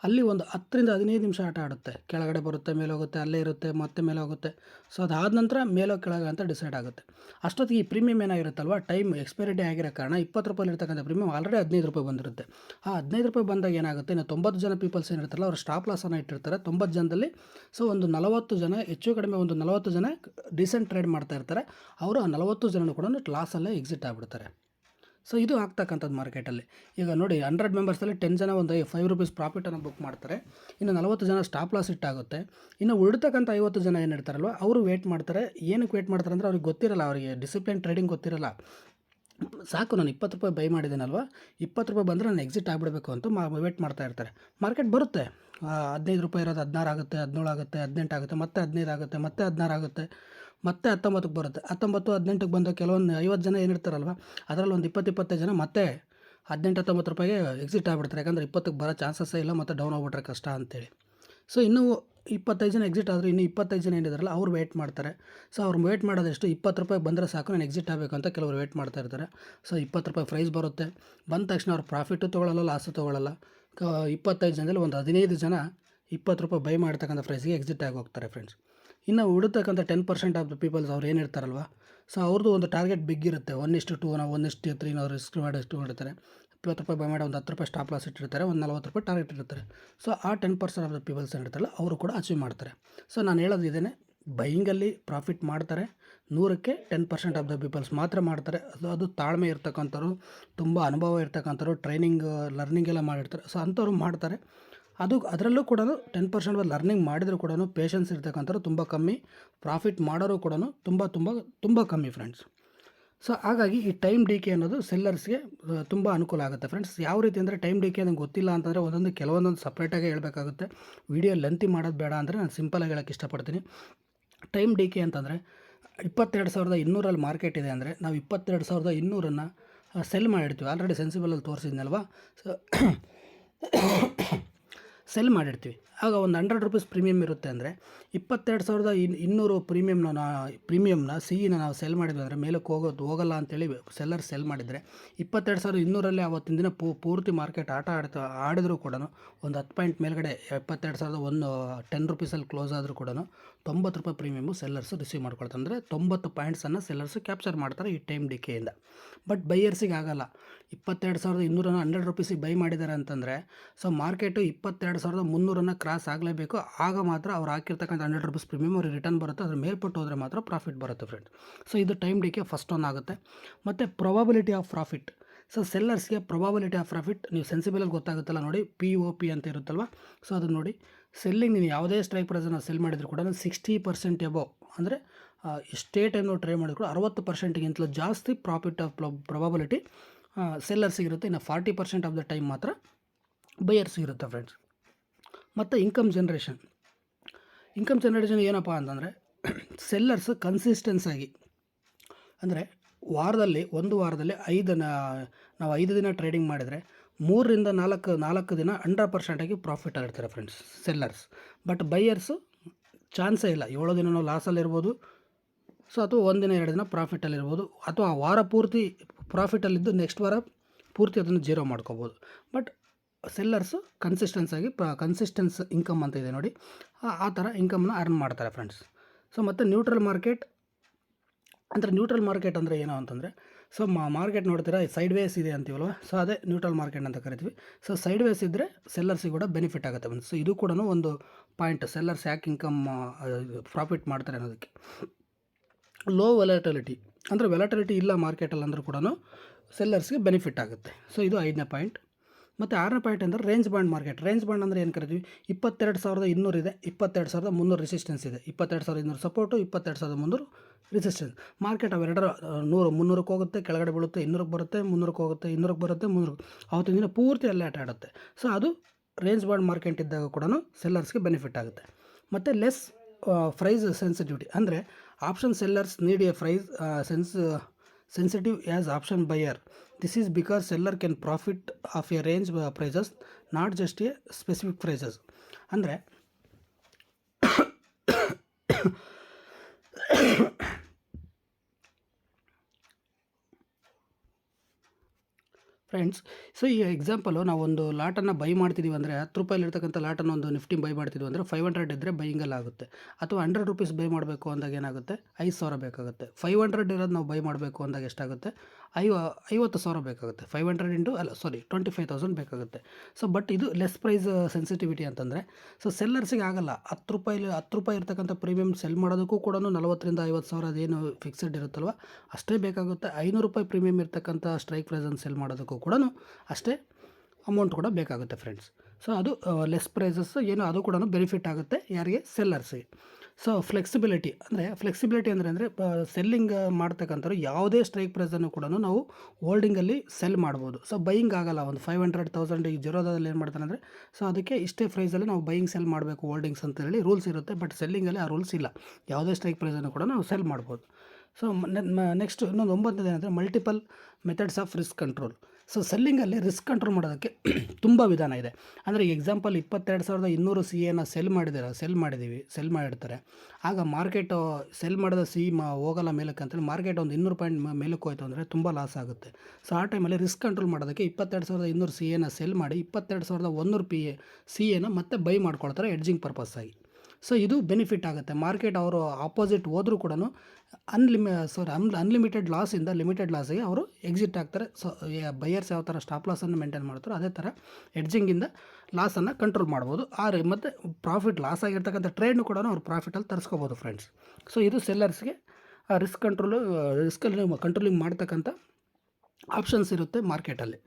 ಅಲ್ಲಿ ಒಂದು 10 ರಿಂದ 15 ನಿಮಿಷ ಆಟ ಆಡುತ್ತೆ. ಕೆಳಗಡೆ ಬರುತ್ತೆ, ಮೇಲೆ ಹೋಗುತ್ತೆ, ಅಲ್ಲೇ ಇರುತ್ತೆ, ಮತ್ತೆ ಮೇಲೆ ಹೋಗುತ್ತೆ. ಸೊ ಅದಾದ ನಂತರ ಮೇಲೋ ಕೆಳಗೆ ಅಂತ ಡಿಸೈಡ್ ಆಗುತ್ತೆ. ಅಷ್ಟೊತ್ತಿಗೆ ಈ ಪ್ರೀಮಿಯಮ್ ಏನಾಗಿರುತ್ತಲ್ವ, ಟೈಮ್ ಎಕ್ಸ್ಪೈರಿ ಡೇ ಆಗಿರೋ ಕಾರಣ ₹20 ಇರ್ತಕ್ಕಂಥ ಪ್ರೀಮಿಯಮ್ ಆಲ್ರೆಡಿ ₹15 ಬಂದಿರುತ್ತೆ. ಆ ₹15 ಬಂದಾಗ ಏನಾಗುತ್ತೆ, ಇನ್ನು 90 ಜನ ಪೀಪಲ್ಸ್ ಏನಿರ್ತಾರಲ್ಲ ಅವರು ಸ್ಟಾಪ್ ಲಾಸನ್ನು ಇಟ್ಟಿರ್ತಾರೆ. 90 ಜನದಲ್ಲಿ ಸೊ ಒಂದು 40 ಜನ, ಹೆಚ್ಚು ಕಡಿಮೆ ಒಂದು 40 ಜನ ಡೀಸೆಂಟ್ ಟ್ರೇಡ್ ಮಾಡ್ತಾ ಇರ್ತಾರೆ. ಅವರು ಆ 40 ಜನನು ಕೂಡ ಲಾಸಲ್ಲೇ ಎಕ್ಸಿಟ್ ಆಗಿಬಿಡ್ತಾರೆ. ಸೊ ಇದು ಆಗ್ತಕ್ಕಂಥದ್ದು ಮಾರ್ಕೆಟಲ್ಲಿ. ಈಗ ನೋಡಿ, 100 ಮೆಂಬರ್ಸಲ್ಲಿ 10 ಜನ ಒಂದು ₹5 ಪ್ರಾಫಿಟನ್ನು ಬುಕ್ ಮಾಡ್ತಾರೆ. ಇನ್ನು 40 ಜನ ಸ್ಟಾಪ್ ಲಾಸ್ ಇಟ್ಟಾಗುತ್ತೆ. ಇನ್ನು ಉಳಿತಕ್ಕಂಥ 50 ಜನ ಏನಿರ್ತಾರಲ್ವ ಅವರು ವೇಟ್ ಮಾಡ್ತಾರೆ. ಏನಕ್ಕೆ ವೇಟ್ ಮಾಡ್ತಾರೆ ಅಂದರೆ ಅವ್ರಿಗೆ ಗೊತ್ತಿರಲ್ಲ, ಅವರಿಗೆ ಡಿಸಿಪ್ಲಿನ್ ಟ್ರೇಡಿಂಗ್ ಗೊತ್ತಿರಲ್ಲ. ಸಾಕು, ನಾನು ₹20 ಬೈ ಮಾಡಿದ್ದೀನಲ್ವ, ₹20 ಬಂದರೆ ನಾನು ಎಕ್ಸಿಟ್ ಆಗಿಬಿಡಬೇಕು ಅಂತ ವೇಟ್ ಮಾಡ್ತಾ ಇರ್ತಾರೆ. ಮಾರ್ಕೆಟ್ ಬರುತ್ತೆ, ₹15 ಇರೋದು 16 ಆಗುತ್ತೆ, 17 ಆಗುತ್ತೆ, 18 ಆಗುತ್ತೆ, ಮತ್ತೆ 15 ಆಗುತ್ತೆ, ಮತ್ತೆ 16 ಆಗುತ್ತೆ, ಮತ್ತೆ 19ಕ್ಕೆ ಬರುತ್ತೆ. 19, 18ಕ್ಕೆ ಬಂದ ಕೆಲವೊಂದು 50 ಜನ ಏನಿರ್ತಾರಲ್ವ, ಅದರಲ್ಲಿ ಒಂದು 20-25 ಜನ ಮತ್ತೆ ₹18-19 ಎಕ್ಸಿಟ್ ಆಗಿಬಿಡ್ತಾರೆ. ಯಾಕಂದರೆ 20ಕ್ಕೆ ಬರೋ ಚಾನ್ಸಸ್ಸೇ ಇಲ್ಲ, ಮತ್ತು ಡೌನ್ ಹೋಗ್ಬಿಟ್ರೆ ಕಷ್ಟ ಅಂತೇಳಿ. ಸೊ ಇನ್ನೂ 25 ಜನ ಎಕ್ಸಿಟ್ ಆದರೂ ಇನ್ನೂ 25 ಜನ ಏನಿದಾರಲ್ಲ ಅವ್ರು ವೇಟ್ ಮಾಡ್ತಾರೆ. ಸೊ ಅವ್ರು ವೇಟ್ ಮಾಡೋದೆಷ್ಟು, ₹20 ಬಂದರೆ ಸಾಕು, ನಾನು ಎಕ್ಸಿಟ್ ಆಗಬೇಕು ಅಂತ ಕೆಲವರು ವೇಟ್ ಮಾಡ್ತಾ ಇರ್ತಾರೆ. ಸೊ ₹20 ಪ್ರೈಸ್ ಬರುತ್ತೆ. ಬಂದ ತಕ್ಷಣ ಅವ್ರು ಪ್ರಾಫಿಟು ತೊಗೊಳ್ಳಲ್ಲ, ಲಾಸು ತೊಗೊಳ್ಳಲ್ಲ. 25 ಜನದಲ್ಲಿ ಒಂದು 15 ಜನ ₹20 ಬೈ ಮಾಡ್ತಕ್ಕಂಥ ಪ್ರೈಸ್ಗೆ ಎಕ್ಸಿಟ್ ಆಗಿ ಹೋಗ್ತಾರೆ ಫ್ರೆಂಡ್ಸ್. ಇನ್ನು ಉಳಿತಕ್ಕಂಥ 10% ಆಫ್ ದ ಪೀಪಲ್ಸ್ ಅವ್ರು ಏನಿರ್ತಾರಲ್ವ, ಸೊ ಅವ್ರದ್ದು ಒಂದು ಟಾರ್ಗೆಟ್ ಬಿಗ್ ಇರುತ್ತೆ. 1:2 1:3 ಅವ್ರು ರಿಸ್ಕ್ ಮಾಡಿರ್ತಾರೆ. ₹20 ಬೈ ಮಾಡಿ ಒಂದು ₹10 ಸ್ಟಾಪ್ ಲಾಸ್ ಇಟ್ಟಿರ್ತಾರೆ, ಒಂದು ₹40 ಟಾರ್ಗೆಟ್ ಇರ್ತಾರೆ. ಸೊ ಆ 10% ಆಫ್ ದ ಪೀಪಲ್ಸ್ ಏನಿರ್ತಾರಲ್ಲ ಅವರು ಕೂಡ ಅಚೀವ್ ಮಾಡ್ತಾರೆ. ಸೊ ನಾನು ಹೇಳೋದು ಇದೇನೆ, ಬೈಯಿಂಗಲ್ಲಿ ಪ್ರಾಫಿಟ್ ಮಾಡ್ತಾರೆ. 100ಕ್ಕೆ 10% ಆಫ್ ದ ಪೀಪಲ್ಸ್ ಮಾತ್ರ ಮಾಡ್ತಾರೆ. ಅದು ತಾಳ್ಮೆ ಇರ್ತಕ್ಕಂಥವ್ರು, ತುಂಬ ಅನುಭವ ಇರ್ತಕ್ಕಂಥವ್ರು, ಟ್ರೈನಿಂಗ್ ಲರ್ನಿಂಗ್ ಎಲ್ಲ ಮಾಡಿರ್ತಾರೆ. ಸೊ ಅಂಥವ್ರು ಮಾಡ್ತಾರೆ. ಅದರಲ್ಲೂ ಕೂಡ 10% ಲರ್ನಿಂಗ್ ಮಾಡಿದರೂ ಕೂಡ ಪೇಷನ್ಸ್ ಇರ್ತಕ್ಕಂಥವ್ರು ತುಂಬ ಕಮ್ಮಿ, ಪ್ರಾಫಿಟ್ ಮಾಡೋರು ಕೂಡ ತುಂಬ ಕಮ್ಮಿ ಫ್ರೆಂಡ್ಸ್. ಸೊ ಹಾಗಾಗಿ ಈ ಟೈಮ್ ಡಿ ಕೆ ಅನ್ನೋದು ಸೆಲ್ಲರ್ಸ್ಗೆ ತುಂಬ ಅನುಕೂಲ ಆಗುತ್ತೆ ಫ್ರೆಂಡ್ಸ್. ಯಾವ ರೀತಿ ಅಂದರೆ, ಟೈಮ್ ಡಿ ಕೆ ನಂಗೆ ಗೊತ್ತಿಲ್ಲ ಅಂತಂದರೆ ಕೆಲವೊಂದೊಂದು ಸಪ್ರೇಟಾಗಿ ಹೇಳಬೇಕಾಗುತ್ತೆ. ವಿಡಿಯೋ ಲೆಂತಿ ಮಾಡೋದು ಬೇಡ ಅಂದರೆ ನಾನು ಸಿಂಪಲಾಗಿ ಹೇಳೋಕ್ಕೆ ಇಷ್ಟಪಡ್ತೀನಿ. ಟೈಮ್ ಡಿ ಕೆ ಅಂತಂದರೆ 22,200 ಮಾರ್ಕೆಟ್ ಇದೆ ಅಂದರೆ ನಾವು 22,200 ಸೆಲ್ ಮಾಡಿರ್ತೀವಿ. ಆಲ್ರೆಡಿ ಸೆನ್ಸಿಬಲಲ್ಲಿ ತೋರಿಸಿದ್ನಲ್ವಾ. ಸೊ ಸೆಲ್ ಮಾಡಿರ್ತೀವಿ. ಆಗ ಒಂದು ₹100 ಪ್ರೀಮಿಯಮ್ ಇರುತ್ತೆ ಅಂದರೆ 22,200 ಪ್ರೀಮಿಯಮ್ನ ಸಿಇನ ನಾವು ಸೆಲ್ ಮಾಡಿದ್ವಿ ಅಂದರೆ ಮೇಲಕ್ಕೆ ಹೋಗಲ್ಲ ಅಂತೇಳಿ ಸೆಲ್ಲರ್ ಸೆಲ್ ಮಾಡಿದರೆ 22,200ರಲ್ಲಿ ಆವತ್ತಿನ ದಿನ ಪೂರ್ತಿ ಮಾರ್ಕೆಟ್ ಆಡಿದ್ರೂ ಕೂಡ ಒಂದು 10 ಪಾಯಿಂಟ್ ಮೇಲ್ಗಡೆ ₹22,110 ಕ್ಲೋಸ್ ಆದರೂ ಕೂಡ ₹90 ಪ್ರೀಮಿಯಮ್ಮು ಸೆಲ್ಲರ್ಸು ರಿಸೀವ್ ಮಾಡ್ಕೊಳ್ತಾರೆ. ಅಂದರೆ 90 ಪಾಯಿಂಟ್ಸನ್ನು ಸೆಲ್ಲರ್ಸು ಕ್ಯಾಪ್ಚರ್ ಮಾಡ್ತಾರೆ ಈ ಟೈಮ್ ಡಿಕೆಯಿಂದ. ಬಟ್ ಬೈಯರ್ಸಿಗೆ ಆಗಲ್ಲ. 22,200 ₹100 ಬೈ ಮಾಡಿದ್ದಾರೆ ಅಂತಂದರೆ, ಸೊ ಮಾರ್ಕೆಟು 22,300 ಕ್ರಾಸ್ ಆಗಲೇಬೇಕು. ಆಗ ಮಾತ್ರ ಅವ್ರು ಹಾಕಿರ್ತಕ್ಕಂಥ ₹100 ಪ್ರೀಮಿಯಮ್ ಅವ್ರಿಗೆ ರಿಟರ್ನ್ ಬರುತ್ತೆ. ಅದ್ರ ಮೇಲ್ಪಟ್ಟು ಹೋದರೆ ಮಾತ್ರ ಪ್ರಾಫಿಟ್ ಬರುತ್ತೆ ಫ್ರೆಂಡ್ಸ್. ಸೊ ಇದು ಟೈಮ್ ಡಿಕೆ ಫಸ್ಟ್ ಒನ್ ಆಗುತ್ತೆ. ಮತ್ತು ಪ್ರೊಬಬಿಲಿಟಿ ಆಫ್ ಪ್ರಾಫಿಟ್. ಸೊ ಸೆಲ್ಲರ್ಸ್ಗೆ ಪ್ರೊಬಬಿಲಿಟಿ ಆಫ್ ಪ್ರಾಫಿಟ್ ನೀವು ಸೆನ್ಸಿಬಲಲ್ಲಿ ಗೊತ್ತಾಗುತ್ತಲ್ಲ ನೋಡಿ, POP ಅಂತ ಇರುತ್ತಲ್ವ. ಸೊ ಅದನ್ನು ನೋಡಿ, ಸೆಲ್ಲಿಂಗ್ ನೀವು ಯಾವುದೇ ಸ್ಟ್ರೈಕ್ ಪ್ರೈಸನ್ನು ಸೆಲ್ ಮಾಡಿದರೂ ಕೂಡ 60% ಎಬೋ, ಅಂದರೆ ಎಷ್ಟೇ ಟೈಮ್ ನಾವು ಟ್ರೈ ಮಾಡಿದ್ರು 60%ಗಿಂತಲೂ ಜಾಸ್ತಿ ಪ್ರಾಫಿಟ್ ಆಫ್ ಪ್ರೊಬಬಿಲಿಟಿ ಸೆಲ್ಲರ್ಸಿಗಿರುತ್ತೆ. ಇನ್ನು 40% ಆಫ್ ದ ಟೈಮ್ ಮಾತ್ರ ಬೈಯರ್ಸಿಗಿರುತ್ತೆ ಫ್ರೆಂಡ್ಸ್. ಮತ್ತು ಇನ್ಕಮ್ ಜನ್ರೇಷನ್ ಏನಪ್ಪ ಅಂತಂದರೆ, ಸೆಲ್ಲರ್ಸ್ ಕನ್ಸಿಸ್ಟೆನ್ಸ್ ಆಗಿ, ಅಂದರೆ ಒಂದು ವಾರದಲ್ಲಿ ನಾವು 5 ದಿನ ಟ್ರೇಡಿಂಗ್ ಮಾಡಿದರೆ 3 ರಿಂದ 4 ದಿನ 100% ಆಗಿ ಪ್ರಾಫಿಟಲ್ಲಿರ್ತಾರೆ ಫ್ರೆಂಡ್ಸ್ ಸೆಲ್ಲರ್ಸ್. ಬಟ್ ಬೈಯರ್ಸು ಚಾನ್ಸೇ ಇಲ್ಲ. 7 ದಿನ ಲಾಸಲ್ಲಿರ್ಬೋದು, ಸೊ ಅಥವಾ 1 ದಿನ 2 ದಿನ ಪ್ರಾಫಿಟಲ್ಲಿರ್ಬೋದು, ಅಥವಾ ಆ ವಾರ ಪೂರ್ತಿ ಪ್ರಾಫಿಟಲ್ಲಿದ್ದು ನೆಕ್ಸ್ಟ್ ವಾರ ಪೂರ್ತಿ ಅದನ್ನು ಜೀರೋ ಮಾಡ್ಕೋಬೋದು. ಬಟ್ ಸೆಲ್ಲರ್ಸು ಕನ್ಸಿಸ್ಟೆನ್ಸ್ ಇನ್ಕಮ್ ಅಂತ ಇದೆ ನೋಡಿ, ಆ ಥರ ಇನ್ಕಮ್ನ ಅರ್ನ್ ಮಾಡ್ತಾರೆ ಫ್ರೆಂಡ್ಸ್. ಸೊ ಮತ್ತು ನ್ಯೂಟ್ರಲ್ ಮಾರ್ಕೆಟ್ ಅಂದರೆ ನ್ಯೂಟ್ರಲ್ ಮಾರ್ಕೆಟ್ ಅಂದರೆ ಏನು ಅಂತಂದರೆ, ಸೊ ಮಾರ್ಕೆಟ್ ನೋಡ್ತೀರಾ ಸೈಡ್ ವೇಸ್ ಇದೆ ಅಂತೀವಲ್ವ, ಸೊ ಅದೇ ನ್ಯೂಟ್ರಲ್ ಮಾರ್ಕೆಟ್ ಅಂತ ಕರಿತೀವಿ. ಸೊ ಸೈಡ್ ವೇಸ್ ಇದ್ದರೆ ಸೆಲ್ಲರ್ಸಿಗೆ ಕೂಡ ಬೆನಿಫಿಟ್ ಆಗುತ್ತೆ. ಸೊ ಇದು ಕೂಡ ಒಂದು ಪಾಯಿಂಟ್, ಸೆಲ್ಲರ್ಸ್ ಯಾಕೆ ಇನ್ಕಮ್ ಪ್ರಾಫಿಟ್ ಮಾಡ್ತಾರೆ ಅನ್ನೋದಕ್ಕೆ. ಲೋ ವೆಲಾಟಿಲಿಟಿ ಅಂದರೆ ವೆಲಾಟಿಲಿಟಿ ಇಲ್ಲ ಮಾರ್ಕೆಟಲ್ಲಿ ಅಂದರೂ ಕೂಡ ಸೆಲ್ಲರ್ಸ್ಗೆ ಬೆನಿಫಿಟ್ ಆಗುತ್ತೆ. ಸೊ ಇದು 5ನೇ ಪಾಯಿಂಟ್. ಮತ್ತು 6ನೇ ಪಾಯಿಂಟ್ ಅಂದರೆ range bound market. Range bond ಅಂದರೆ ಏನು ಕರಿತೀವಿ, 22,200 ಇದೆ, 22,300 ರೆಸಿಸ್ಟೆನ್ಸ್ ಇದೆ, 22,200 ಸಪೋರ್ಟು, 22,300 ರೆಸಿಸ್ಟೆನ್ಸ್. ಮಾರ್ಕೆಟ್ ಅವೆರಡರ 100-300ಕ್ಕೆ ಹೋಗುತ್ತೆ, ಕೆಳಗಡೆ ಬೀಳುತ್ತೆ, 200ಕ್ಕೆ ಬರುತ್ತೆ, 300ಕ್ಕೆ ಹೋಗುತ್ತೆ, 200ಕ್ಕೆ ಬರುತ್ತೆ, 300. ಅವತ್ತಿನ ದಿನ ಪೂರ್ತಿ ಅಲ್ಲೇ ಆಟ ಆಡುತ್ತೆ. ಸೊ ಅದು ರೇಂಜ್ ಬಾಂಡ್ ಮಾರ್ಕೆಟ್ ಇದ್ದಾಗ ಕೂಡ ಸೆಲ್ಲರ್ಸ್ಗೆ ಬೆನಿಫಿಟ್ ಆಗುತ್ತೆ. ಮತ್ತು ಲೆಸ್ ಪ್ರೈಸ್ ಸೆನ್ಸಿಟಿವಿಟಿ ಅಂದರೆ option sellers need a price sensitive as option buyer. This is because seller can profit of a range prices, not just a specific prices. ಅಂದರೆ friends, so ಈ example ನಾವೊಂದು ಲಾಟನ್ನು by ಮಾಡ್ತಿದ್ದೀವಿ ಅಂದರೆ 10 ರೂಪಾಯಿಲಿರ್ತಕ್ಕಂಥ ಲಾಟನ್ನು ಒಂದು Nifty by ಮಾಡ್ತಿದ್ವಿ ಅಂದರೆ 500 ಇದ್ದರೆ ಬೈಯಿಂಗಲ್ಲಿ ಆಗುತ್ತೆ. ಅಥವಾ 100 ರೂಪೀಸ್ ಬೈ ಮಾಡಬೇಕು ಅಂದಾಗ ಏನಾಗುತ್ತೆ, 5,000 ಬೇಕಾಗುತ್ತೆ. 500 ಇರೋದು ನಾವು ಬೈ ಮಾಡಬೇಕು ಅಂದಾಗ ಎಷ್ಟಾಗುತ್ತೆ, 50,000 ಬೇಕಾಗುತ್ತೆ. 500 ಇಂಟು 25,000 ಬೇಕಾಗುತ್ತೆ. ಸೊ ಬಟ್ ಇದು ಲೆಸ್ ಪ್ರೈಸ್ ಸೆನ್ಸಿಟಿವಿಟಿ ಅಂತಂದರೆ, ಸೊ ಸೆಲ್ಲರ್ಸಿಗೆ ಆಗಲ್ಲ. 10 ರೂಪಾಯಿ ಇರ್ತಕ್ಕಂಥ ಪ್ರೀಮಿಯಮ್ ಸೆಲ್ ಮಾಡೋದಕ್ಕೂ ಕೂಡ 40,000-50,000 ಅದೇನು ಫಿಕ್ಸೆಡ್ ಇರುತ್ತಲ್ವ ಅಷ್ಟೇ ಬೇಕಾಗುತ್ತೆ. 500 ರೂಪಾಯಿ ಪ್ರೀಮಿಯಮ್ ಇರ್ತಕ್ಕಂಥ ಸ್ಟ್ರೈಕ್ ಪ್ರೈಸನ್ನು ಸೆಲ್ ಮಾಡೋದಕ್ಕೂ ಕೂಡ ಅಷ್ಟೇ ಅಮೌಂಟ್ ಕೂಡ ಬೇಕಾಗುತ್ತೆ ಫ್ರೆಂಡ್ಸ್. ಸೊ ಅದು ಲೆಸ್ ಪ್ರೈಸಸ್ ಏನು, ಅದು ಕೂಡ ಬೆನಿಫಿಟ್ ಆಗುತ್ತೆ ಯಾರಿಗೆ, ಸೆಲ್ಲರ್ಸಿಗೆ. ಸೊ ಫ್ಲೆಕ್ಸಿಬಿಲಿಟಿ ಅಂದರೆ ಸೆಲ್ಲಿಂಗ್ ಮಾಡ್ತಕ್ಕಂಥವ್ರು ಯಾವುದೇ ಸ್ಟ್ರೈಕ್ ಪ್ರೈಸನ್ನು ಕೂಡ ನಾವು ಹೋಲ್ಡಿಂಗಲ್ಲಿ ಸೆಲ್ ಮಾಡ್ಬೋದು. ಸೊ ಬೈಯಿಂಗ್ ಆಗಲ್ಲ. ಒಂದು 500,000 ಈ ಜೀರೋದಲ್ಲಿ ಏನು ಮಾಡ್ತಾರೆ ಅಂದರೆ, ಸೊ ಅದಕ್ಕೆ ಇಷ್ಟೇ ಪ್ರೈಸಲ್ಲಿ ನಾವು ಬೈಯಿಂಗ್ ಸೆಲ್ ಮಾಡಬೇಕು ಹೋಲ್ಡಿಂಗ್ಸ್ ಅಂತ ಹೇಳಿ ರೂಲ್ಸ್ ಇರುತ್ತೆ. ಬಟ್ ಸೆಲ್ಲಿಂಗಲ್ಲಿ ಆ ರೂಲ್ಸ್ ಇಲ್ಲ. ಯಾವುದೇ ಸ್ಟ್ರೈಕ್ ಪ್ರೈಸನ್ನು ಕೂಡ ನಾವು ಸೆಲ್ ಮಾಡ್ಬೋದು. ಸೊ ನೆಕ್ಸ್ಟ್ ಇನ್ನೊಂದು 9ನೇದು ಏನಂದರೆ multiple methods of risk control. So ಸೆಲ್ಲಿಂಗಲ್ಲಿ ರಿಸ್ಕ್ ಕಂಟ್ರೋಲ್ ಮಾಡೋದಕ್ಕೆ ತುಂಬ ವಿಧಾನ ಇದೆ. ಅಂದರೆ ಎಕ್ಸಾಂಪಲ್ 22,200 CAನ ಸೆಲ್ ಮಾಡಿರ್ತಾರೆ. ಆಗ ಮಾರ್ಕೆಟು ಸೆಲ್ ಮಾಡಿದ ಹೋಗಲ್ಲ ಮೇಲಕ್ಕೆ ಅಂತೇಳಿ ಮಾರ್ಕೆಟ್ ಒಂದು 200 ಪಾಯಿಂಟ್ ಮೇಲಕ್ಕೆ ಹೋಯ್ತು ಅಂದರೆ ತುಂಬ ಲಾಸ್ ಆಗುತ್ತೆ. ಸೊ ಆ ಟೈಮಲ್ಲಿ ರಿಸ್ಕ್ ಕಂಟ್ರೋಲ್ ಮಾಡೋದಕ್ಕೆ 22,200 CAನ ಸೆಲ್ ಮಾಡಿ 22,100 CAನ ಮತ್ತೆ ಬೈ ಮಾಡ್ಕೊಳ್ತಾರೆ ಎಡ್ಜಿಂಗ್ ಪರ್ಪಸ್ ಆಗಿ. ಸೊ ಇದು ಬೆನಿಫಿಟ್ ಆಗುತ್ತೆ. ಮಾರ್ಕೆಟ್ ಅವರು ಆಪೋಸಿಟ್ ಹೋದರೂ ಕೂಡ ಅನ್ಲಿಮಿಟೆಡ್ ಲಾಸಿಂದ ಲಿಮಿಟೆಡ್ ಲಾಸಿಗೆ ಅವರು ಎಕ್ಸಿಟ್ ಆಗ್ತಾರೆ. ಸೊ ಬೈಯರ್ಸ್ ಯಾವ ಥರ ಸ್ಟಾಪ್ ಲಾಸನ್ನು ಮೇಂಟೈನ್ ಮಾಡ್ತಾರೋ ಅದೇ ಥರ ಎಡ್ಜಿಂಗಿಂದ ಲಾಸನ್ನು ಕಂಟ್ರೋಲ್ ಮಾಡ್ಬೋದು. ಮತ್ತು ಪ್ರಾಫಿಟ್ ಲಾಸ್ ಆಗಿರ್ತಕ್ಕಂಥ ಟ್ರೇಡ್ನು ಕೂಡ ಅವ್ರು ಪ್ರಾಫಿಟಲ್ಲಿ ತರಿಸ್ಕೋಬೋದು ಫ್ರೆಂಡ್ಸ್. ಸೊ ಇದು ಸೆಲ್ಲರ್ಸ್ಗೆ ರಿಸ್ಕಲ್ಲಿ ಕಂಟ್ರೋಲಿಂಗ್ ಮಾಡ್ತಕ್ಕಂಥ ಆಪ್ಷನ್ಸ್ ಇರುತ್ತೆ ಮಾರ್ಕೆಟಲ್ಲಿ.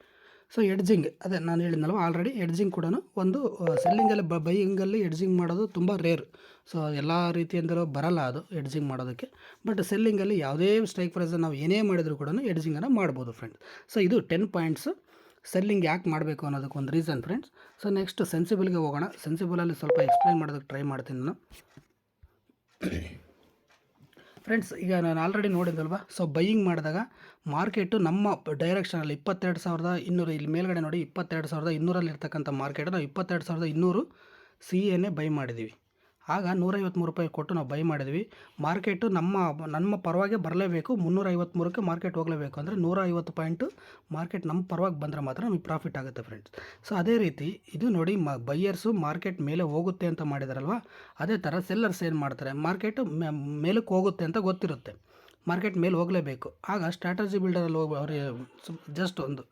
ಸೊ ಎಡ್ಜಿಂಗ್ ಅದೇ ನಾನು ಹೇಳಿದ್ನಲ್ವ ಆಲ್ರೆಡಿ, ಎಡ್ಜಿಂಗ್ ಕೂಡ ಒಂದು ಸೆಲ್ಲಿಂಗಲ್ಲಿ ಬೈಯಿಂಗಲ್ಲಿ ಎಡ್ಜಿಂಗ್ ಮಾಡೋದು ತುಂಬ ರೇರ್. ಸೊ ಎಲ್ಲ ರೀತಿಯಿಂದಲೂ ಬರಲ್ಲ ಅದು ಎಡ್ಜಿಂಗ್ ಮಾಡೋದಕ್ಕೆ. ಬಟ್ ಸೆಲ್ಲಿಂಗಲ್ಲಿ ಯಾವುದೇ ಸ್ಟ್ರೈಕ್ ಪ್ರೈಸನ್ನು ನಾವು ಏನೇ ಮಾಡಿದರೂ ಕೂಡ ಎಡ್ಜಿಂಗನ್ನು ಮಾಡ್ಬೋದು ಫ್ರೆಂಡ್ಸ್. ಸೊ ಇದು 10 ಪಾಯಿಂಟ್ಸು ಸೆಲ್ಲಿಂಗ್ ಯಾಕೆ ಮಾಡಬೇಕು ಅನ್ನೋದಕ್ಕೆ ಒಂದು ರೀಸನ್ ಫ್ರೆಂಡ್ಸ್. ಸೊ ನೆಕ್ಸ್ಟ್ ಸೆನ್ಸಿಬಲ್ಗೆ ಹೋಗೋಣ. ಸೆನ್ಸಿಬಲಲ್ಲಿ ಸ್ವಲ್ಪ ಎಕ್ಸ್ಪ್ಲೈನ್ ಮಾಡೋದಕ್ಕೆ ಟ್ರೈ ಮಾಡ್ತೀನಿ ನಾನು ಫ್ರೆಂಡ್ಸ್. ಈಗ ನಾನು ಆಲ್ರೆಡಿ ನೋಡಿದ್ದಲ್ವ, ಸೊ ಬೈಯಿಂಗ್ ಮಾಡಿದಾಗ ಮಾರ್ಕೆಟು ನಮ್ಮ ಡೈರೆಕ್ಷನಲ್ಲಿ 22,200 ಇಲ್ಲಿ ಮೇಲ್ಗಡೆ ನೋಡಿ 22,200 ಇರ್ತಕ್ಕಂಥ ಮಾರ್ಕೆಟು ನಾವು 22,200 CAನೇ ಬೈ ಮಾಡಿದ್ದೀವಿ. ಆಗ 153 ರೂಪಾಯಿ ಕೊಟ್ಟು ನಾವು ಬೈ ಮಾಡಿದ್ವಿ. ಮಾರ್ಕೆಟು ನಮ್ಮ ಪರವಾಗಿ ಬರಲೇಬೇಕು, 353ಕ್ಕೆ ಮಾರ್ಕೆಟ್ ಹೋಗಲೇಬೇಕು. ಅಂದರೆ 150 ಪಾಯಿಂಟು ಮಾರ್ಕೆಟ್ ನಮ್ಮ ಪರವಾಗಿ ಬಂದರೆ ಮಾತ್ರ ನಮಗೆ ಪ್ರಾಫಿಟ್ ಆಗುತ್ತೆ ಫ್ರೆಂಡ್ಸ್. ಸೊ ಅದೇ ರೀತಿ ಇದು ನೋಡಿ ಬೈಯರ್ಸು ಮಾರ್ಕೆಟ್ ಮೇಲೆ ಹೋಗುತ್ತೆ ಅಂತ ಮಾಡಿದಾರಲ್ವ, ಅದೇ ಥರ ಸೆಲ್ಲರ್ಸ್ ಏನು ಮಾಡ್ತಾರೆ, ಮಾರ್ಕೆಟು ಮೇಲಕ್ಕೆ ಹೋಗುತ್ತೆ ಅಂತ ಗೊತ್ತಿರುತ್ತೆ, ಮಾರ್ಕೆಟ್ ಮೇಲೆ ಹೋಗಲೇಬೇಕು. ಆಗ ಸ್ಟ್ರಾಟಜಿ ಬಿಲ್ಡರಲ್ಲಿ ಅವ್ರಿಗೆ ಜಸ್ಟ್ ಒಂದು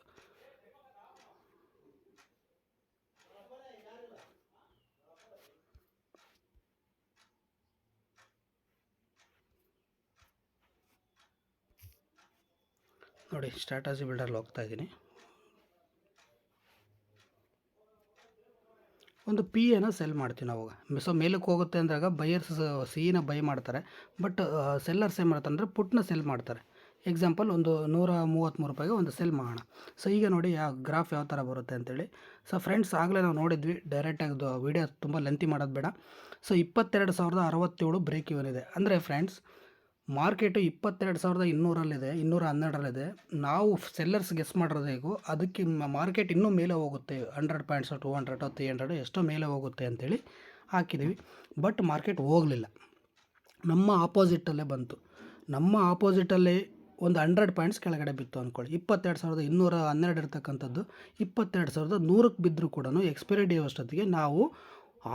ನೋಡಿ ಸ್ಟ್ರಾಟಜಿ ಬಿಲ್ಡರ್ಲ್ಲಿ ಹೋಗ್ತಾ ಇದ್ದೀನಿ. ಒಂದು PAನ ಸೆಲ್ ಮಾಡ್ತೀವಿ ನಾವು. ಸೊ ಮೇಲಕ್ಕೆ ಹೋಗುತ್ತೆ ಅಂದಾಗ ಬೈಯರ್ಸ್ CAನ ಬೈ ಮಾಡ್ತಾರೆ. ಬಟ್ ಸೆಲ್ಲರ್ಸ್ ಏನು ಮಾಡ್ತಾರೆ ಅಂದರೆ ಪುಟ್ನ ಸೆಲ್ ಮಾಡ್ತಾರೆ. ಎಕ್ಸಾಂಪಲ್ ಒಂದು 133 ರೂಪಾಯಿಗೆ ಒಂದು ಸೆಲ್ ಮಾಡೋಣ. ಸೊ ಈಗ ನೋಡಿ ಗ್ರಾಫ್ ಯಾವ ಥರ ಬರುತ್ತೆ ಅಂತೇಳಿ. ಸೊ ಫ್ರೆಂಡ್ಸ್ ಆಗಲೇ ನಾವು ನೋಡಿದ್ವಿ, ಡೈರೆಕ್ಟಾಗಿ ವೀಡಿಯೋ ತುಂಬ ಲೆಂತಿ ಮಾಡೋದು ಬೇಡ. ಸೊ 22,067 ಬ್ರೇಕ್ ಇವನ್ ಇದೆ. ಅಂದರೆ ಫ್ರೆಂಡ್ಸ್ ಮಾರ್ಕೆಟು 22,200 212 ನಾವು ಸೆಲ್ಲರ್ಸ್ ಗೆಸ್ ಮಾಡಿರೋದು ಹೇಗೋ ಅದಕ್ಕೆ ಮಾರ್ಕೆಟ್ ಇನ್ನೂ ಮೇಲೆ ಹೋಗುತ್ತೆ, 100 ಪಾಯಿಂಟ್ಸು 200 300 ಎಷ್ಟೋ ಮೇಲೆ ಹೋಗುತ್ತೆ ಅಂಥೇಳಿ ಹಾಕಿದ್ದೀವಿ. ಬಟ್ ಮಾರ್ಕೆಟ್ ಹೋಗಲಿಲ್ಲ, ನಮ್ಮ ಆಪೋಸಿಟಲ್ಲೇ ಬಂತು. ನಮ್ಮ ಆಪೋಸಿಟಲ್ಲೇ ಒಂದು 100 ಪಾಯಿಂಟ್ಸ್ ಕೆಳಗಡೆ ಬಿತ್ತು ಅಂದ್ಕೊಳ್ಳಿ. 22,212 ಇರ್ತಕ್ಕಂಥದ್ದು 22,100ಕ್ಕೆ ಬಿದ್ದರೂ ಕೂಡ ಎಕ್ಸ್ಪೈರಿ ಡೇ ಅಷ್ಟೊತ್ತಿಗೆ ನಾವು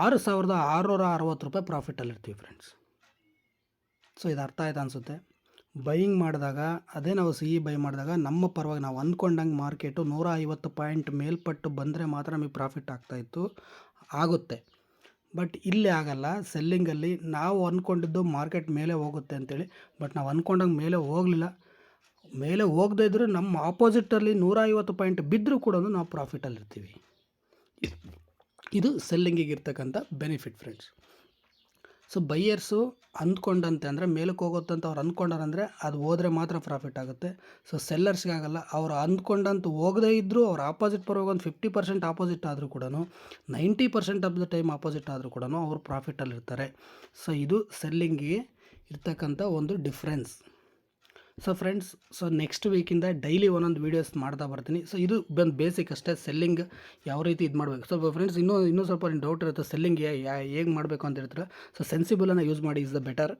6,660 ರೂಪಾಯಿ ಪ್ರಾಫಿಟಲ್ಲಿರ್ತೀವಿ ಫ್ರೆಂಡ್ಸ್. ಸೊ ಇದು ಅರ್ಥ ಆಯ್ತು ಅನಿಸುತ್ತೆ. ಬೈಯಿಂಗ್ ಮಾಡಿದಾಗ ಅದೇ ನಾವು ಸಿ ಇ ಬೈ ಮಾಡಿದಾಗ ನಮ್ಮ ಪರವಾಗಿ ನಾವು ಅಂದ್ಕೊಂಡಂಗೆ ಮಾರ್ಕೆಟು 150 ಪಾಯಿಂಟ್ ಮೇಲ್ಪಟ್ಟು ಬಂದರೆ ಮಾತ್ರ ನಮಗೆ ಪ್ರಾಫಿಟ್ ಆಗ್ತಾಯಿತ್ತು, ಆಗುತ್ತೆ. ಬಟ್ ಇಲ್ಲಿ ಆಗಲ್ಲ. ಸೆಲ್ಲಿಂಗಲ್ಲಿ ನಾವು ಅಂದ್ಕೊಂಡಿದ್ದು ಮಾರ್ಕೆಟ್ ಮೇಲೆ ಹೋಗುತ್ತೆ ಅಂತೇಳಿ, ಬಟ್ ನಾವು ಅಂದ್ಕೊಂಡಂಗೆ ಮೇಲೆ ಹೋಗಲಿಲ್ಲ. ಮೇಲೆ ಹೋಗದೇ ಇದ್ದರೂ ನಮ್ಮ ಆಪೋಸಿಟಲ್ಲಿ 150 ಪಾಯಿಂಟ್ ಬಿದ್ದರೂ ಕೂಡ ನಾವು ಪ್ರಾಫಿಟಲ್ಲಿರ್ತೀವಿ. ಇದು ಸೆಲ್ಲಿಂಗಿಗೆ ಇರ್ತಕ್ಕಂಥ ಬೆನಿಫಿಟ್ ಫ್ರೆಂಡ್ಸ್. ಸೊ ಬೈಯರ್ಸು ಅಂದ್ಕೊಂಡಂತೆ ಅಂದರೆ ಮೇಲಕ್ಕೆ ಹೋಗುತ್ತೆ ಅಂತ ಅವ್ರು ಅಂದ್ಕೊಂಡಾರಂದರೆ ಅದು ಹೋದರೆ ಮಾತ್ರ ಪ್ರಾಫಿಟ್ ಆಗುತ್ತೆ. ಸೊ ಸೆಲ್ಲರ್ಸ್ಗಾಗಲ್ಲ. ಅವ್ರು ಅಂದ್ಕೊಂಡಂತ ಹೋಗದೇ ಇದ್ದರೂ ಅವ್ರು ಆಪೋಸಿಟ್ ಪರವಾಗಿ ಒಂದು 50% ಆಪೋಸಿಟ್ ಆದರೂ ಕೂಡ 90% ಆಫ್ ದ ಟೈಮ್ ಆಪೋಸಿಟ್ ಆದರೂ ಕೂಡ ಅವರು ಪ್ರಾಫಿಟಲ್ಲಿರ್ತಾರೆ. ಸೊ ಇದು ಸೆಲ್ಲಿಂಗಿಗೆ ಇರ್ತಕ್ಕಂಥ ಒಂದು difference. So friends, so next ವೀಕಿಂದ ಡೈಲಿ ಒಂದೊಂದು ವೀಡಿಯೋಸ್ ಮಾಡ್ತಾ ಬರ್ತೀನಿ. ಸೊ ಇದು ಬಂದು ಬೇಸಿಕ್ ಅಷ್ಟೇ, ಸೆಲ್ಲಿಂಗ್ ಯಾವ ರೀತಿ ಇದು ಮಾಡಬೇಕು. ಸೊ ಫ್ರೆಂಡ್ಸ್, ಇನ್ನೂ ಸ್ವಲ್ಪ ಡೌಟ್ ಇರುತ್ತೆ, ಸೆಲ್ಲಿಂಗ್ ಹೇಗೆ ಮಾಡಬೇಕು ಅಂತ ಹೇಳ್ತಾರೆ. ಸೊ ಸೆನ್ಸಿಬಲನ್ನು ಯೂಸ್ ಮಾಡಿ ಇಸ್ ದ ಬೆಟರ್.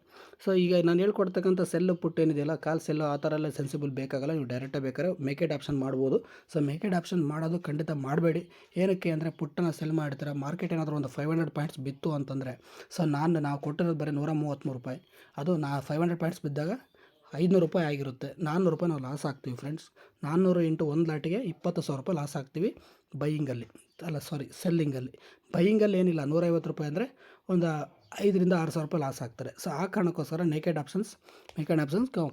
ಸೊ ಈಗ ನಾನು ಹೇಳ್ಕೊಡ್ತಕ್ಕಂಥ ಸೆಲ್ ಪುಟ್ ಏನಿದೆಯಲ್ಲ, ಕಾಲ್ ಸೆಲ್ಲು ಆ ಥರ ಎಲ್ಲ ಸೆನ್ಸಿಬಲ್ ಬೇಕಾಗಲ್ಲ. ನೀವು ಡೈರೆಕ್ಟಾಗಿ ಬೇಕಾದ್ರೆ ಮೇಕೆಡ್ ಆಪ್ಷನ್ ಮಾಡ್ಬೋದು. ಸೊ ಮೇಕೆಡ್ ಆಪ್ಷನ್ ಮಾಡೋದು ಖಂಡಿತ ಮಾಡಬೇಡಿ. ಏನಕ್ಕೆ ಅಂದರೆ ಪುಟ್ಟನ್ನು ಸೆಲ್ ಮಾಡಿರ್ತಾರೆ, ಮಾರ್ಕೆಟ್ ಏನಾದರೂ ಒಂದು 500 ಪಾಯಿಂಟ್ಸ್ ಬಿತ್ತು ಅಂತಂದರೆ, ಸೊ ನಾವು ಕೊಟ್ಟಿರೋದು ಬರೀ 133 ರೂಪಾಯಿ. ಅದು 500 ಪಾಯಿಂಟ್ಸ್ ಬಿದ್ದಾಗ 500 ರೂಪಾಯಿ ಆಗಿರುತ್ತೆ. 400 ರೂಪಾಯಿ ನಾವು ಲಾಸ್ ಆಗ್ತೀವಿ ಫ್ರೆಂಡ್ಸ್. 400 ಇಂಟು 1 ಲಾಟಿಗೆ 20,000 ರೂಪಾಯಿ ಲಾಸ್ ಆಗ್ತೀವಿ ಬೈಯಿಂಗಲ್ಲಿ, ಸೆಲ್ಲಿಂಗಲ್ಲಿ. ಬೈಯಿಂಗಲ್ಲಿ ಏನಿಲ್ಲ, 150 ರೂಪಾಯಿ ಅಂದರೆ ಒಂದು 5,000 to 6,000 ರೂಪಾಯಿ ಲಾಸ್ ಆಗ್ತಾರೆ. ಸೊ ಆ ಕಾರಣಕ್ಕೋಸ್ಕರ ಮೇಕೆಡ್ ಆಪ್ಷನ್ಸ್